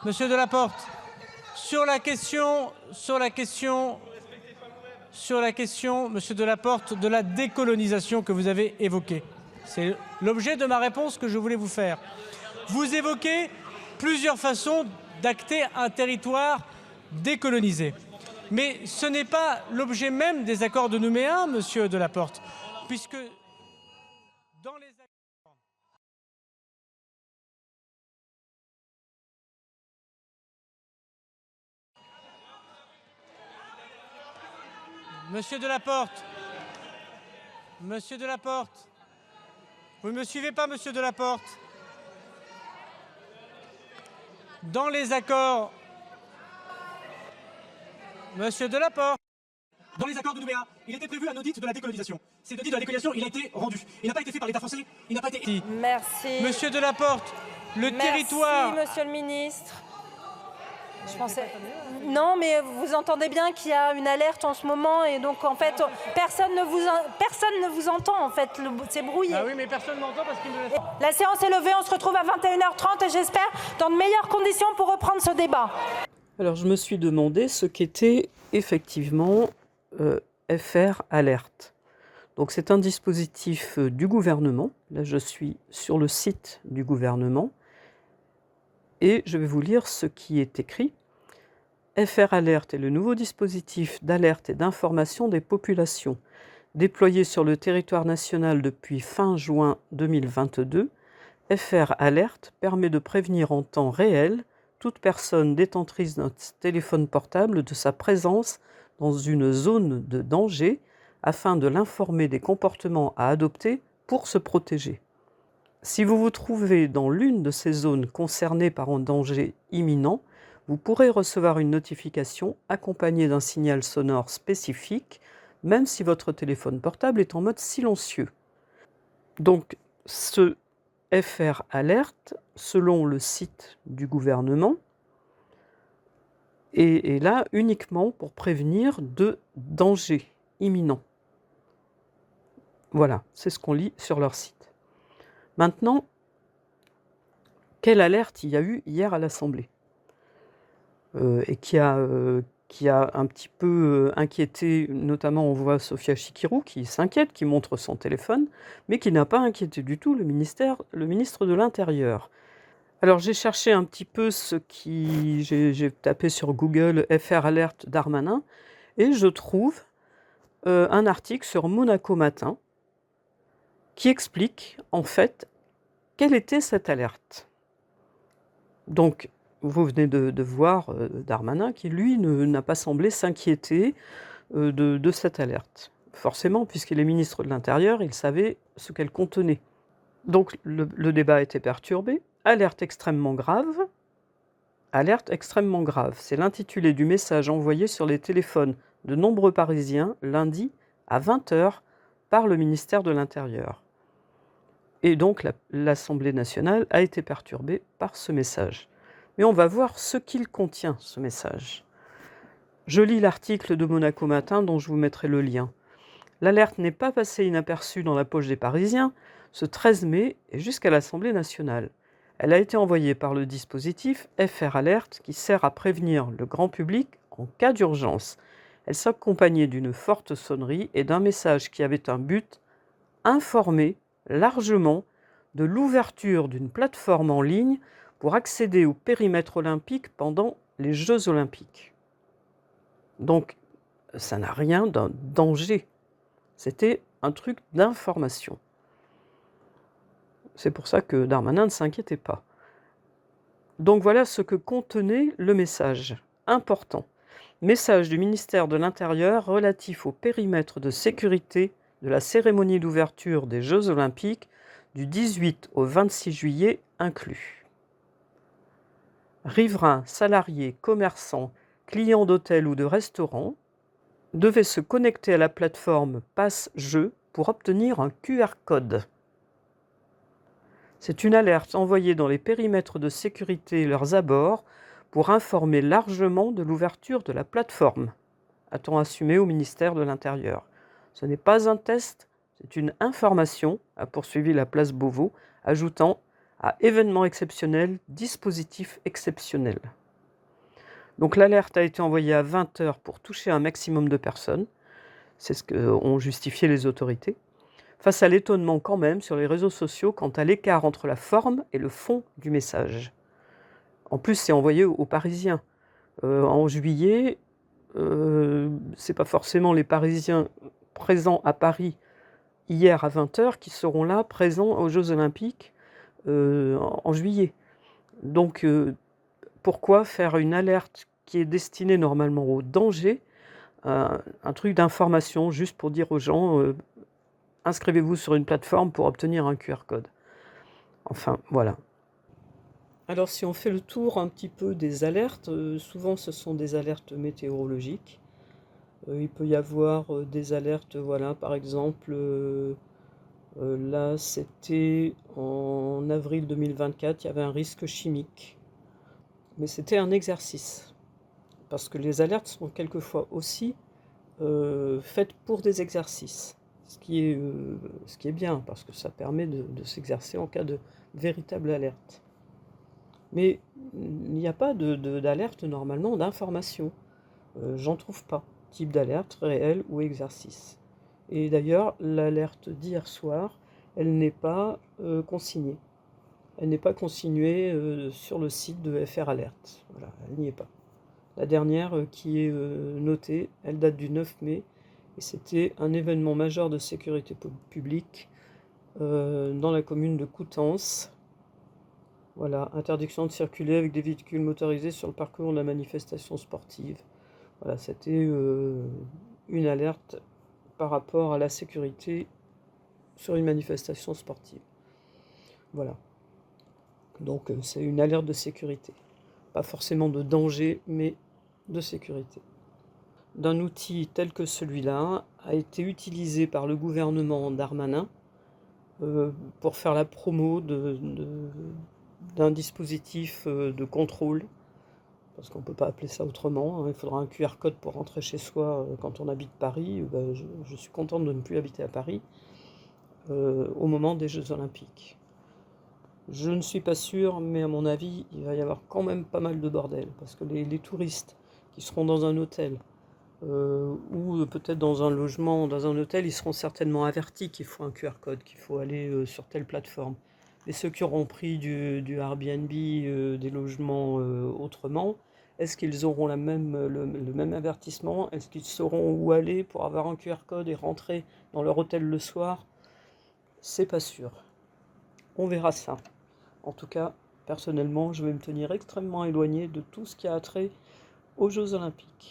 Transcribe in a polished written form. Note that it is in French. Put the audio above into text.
Monsieur Delaporte, sur la question, Monsieur Delaporte, de la décolonisation que vous avez évoquée. C'est l'objet de ma réponse que je voulais vous faire. Vous évoquez plusieurs façons d'acter un territoire décolonisé. Mais ce n'est pas l'objet même des accords de Nouméa, monsieur Delaporte, puisque dans les accords... Monsieur Delaporte, vous ne me suivez pas, monsieur Delaporte? Dans les accords... Monsieur Delaporte, dans les accords de Nouméa, il était prévu un audit de la décolonisation. Cet audit de la décolonisation, il a été rendu. Il n'a pas été fait par l'État français, il n'a pas été... Merci. Monsieur Delaporte, le territoire... Merci, monsieur le ministre. Je pensais... Non, mais vous entendez bien qu'il y a une alerte en ce moment et donc en fait, personne ne vous entend en fait, c'est brouillé. Ah oui, mais personne ne m'entend parce qu'il me laisse... La séance est levée, on se retrouve à 21h30 et j'espère dans de meilleures conditions pour reprendre ce débat. Alors je me suis demandé ce qu'était effectivement FR Alert. Donc c'est un dispositif du gouvernement. Là je suis sur le site du gouvernement et je vais vous lire ce qui est écrit. FR Alert est le nouveau dispositif d'alerte et d'information des populations. Déployé sur le territoire national depuis fin juin 2022, FR Alert permet de prévenir en temps réel toute personne détentrice d'un téléphone portable de sa présence dans une zone de danger afin de l'informer des comportements à adopter pour se protéger. Si vous vous trouvez dans l'une de ces zones concernées par un danger imminent, vous pourrez recevoir une notification accompagnée d'un signal sonore spécifique, même si votre téléphone portable est en mode silencieux. Donc, ce FR Alert, selon le site du gouvernement, est là uniquement pour prévenir de dangers imminents. Voilà, c'est ce qu'on lit sur leur site. Maintenant, quelle alerte il y a eu hier à l'Assemblée et qui a un petit peu inquiété, notamment on voit Sofia Chikirou qui s'inquiète, qui montre son téléphone, mais qui n'a pas inquiété du tout le ministre de l'Intérieur. Alors j'ai cherché un petit peu j'ai tapé sur Google FR Alert Darmanin et je trouve un article sur Monaco Matin qui explique en fait quelle était cette alerte. Donc vous venez de voir Darmanin qui lui n'a pas semblé s'inquiéter de cette alerte. Forcément, puisqu'il est ministre de l'Intérieur, il savait ce qu'elle contenait. Donc le débat a été perturbé. Alerte extrêmement grave. Alerte extrêmement grave. C'est l'intitulé du message envoyé sur les téléphones de nombreux Parisiens lundi à 20h par le ministère de l'Intérieur. Et donc l'Assemblée nationale a été perturbée par ce message. Mais on va voir ce qu'il contient, ce message. Je lis l'article de Monaco Matin dont je vous mettrai le lien. L'alerte n'est pas passée inaperçue dans la poche des Parisiens ce 13 mai et jusqu'à l'Assemblée nationale. Elle a été envoyée par le dispositif FR Alert qui sert à prévenir le grand public en cas d'urgence. Elle s'accompagnait d'une forte sonnerie et d'un message qui avait un but: informer largement de l'ouverture d'une plateforme en ligne pour accéder au périmètre olympique pendant les Jeux olympiques. Donc, ça n'a rien d'un danger. C'était un truc d'information. C'est pour ça que Darmanin ne s'inquiétait pas. Donc voilà ce que contenait le message. Important. Message du ministère de l'Intérieur relatif au périmètre de sécurité de la cérémonie d'ouverture des Jeux olympiques du 18 au 26 juillet inclus. Riverains, salariés, commerçants, clients d'hôtels ou de restaurants devaient se connecter à la plateforme Pass-Jeux pour obtenir un QR code. C'est une alerte envoyée dans les périmètres de sécurité et leurs abords pour informer largement de l'ouverture de la plateforme, a-t-on assumé au ministère de l'Intérieur. Ce n'est pas un test, c'est une information, a poursuivi la place Beauvau, ajoutant: à événements exceptionnels, dispositif exceptionnel. Donc l'alerte a été envoyée à 20 h pour toucher un maximum de personnes. C'est ce qu'ont justifié les autorités. Face à l'étonnement quand même sur les réseaux sociaux quant à l'écart entre la forme et le fond du message. En plus, c'est envoyé aux Parisiens. En juillet, c'est pas forcément les Parisiens présents à Paris hier à 20 h qui seront là, présents aux Jeux Olympiques en juillet. Donc, pourquoi faire une alerte qui est destinée normalement au danger, un truc d'information juste pour dire aux gens inscrivez-vous sur une plateforme pour obtenir un QR code. Enfin, voilà. Alors, si on fait le tour un petit peu des alertes, souvent ce sont des alertes météorologiques. Il peut y avoir des alertes, voilà, par exemple, là c'était en avril 2024, il y avait un risque chimique. Mais c'était un exercice. Parce que les alertes sont quelquefois aussi faites pour des exercices. Ce qui est bien, parce que ça permet de s'exercer en cas de véritable alerte. Mais il n'y a pas d'alerte normalement d'information. J'en trouve pas. Type d'alerte réel ou exercice. Et d'ailleurs, l'alerte d'hier soir, elle n'est pas consignée. Elle n'est pas consignée sur le site de FR Alert. Voilà, elle n'y est pas. La dernière qui est notée, elle date du 9 mai, et c'était un événement majeur de sécurité publique dans la commune de Coutances. Voilà, interdiction de circuler avec des véhicules motorisés sur le parcours de la manifestation sportive. Voilà, c'était une alerte par rapport à la sécurité sur une manifestation sportive. Voilà. Donc c'est une alerte de sécurité. Pas forcément de danger, mais de sécurité. D'un outil tel que celui-là a été utilisé par le gouvernement Darmanin pour faire la promo d'un dispositif de contrôle, parce qu'on ne peut pas appeler ça autrement, hein. Il faudra un QR code pour rentrer chez soi quand on habite Paris. Je suis contente de ne plus habiter à Paris au moment des Jeux Olympiques. Je ne suis pas sûr, mais à mon avis, il va y avoir quand même pas mal de bordel, parce que les touristes qui seront dans un hôtel ou peut-être dans un logement, dans un hôtel, ils seront certainement avertis qu'il faut un QR code, qu'il faut aller sur telle plateforme. Et ceux qui auront pris du Airbnb, des logements autrement, est-ce qu'ils auront le même avertissement? Est-ce qu'ils sauront où aller pour avoir un QR code et rentrer dans leur hôtel le soir? C'est pas sûr. On verra ça. En tout cas, personnellement, je vais me tenir extrêmement éloigné de tout ce qui a trait aux Jeux Olympiques.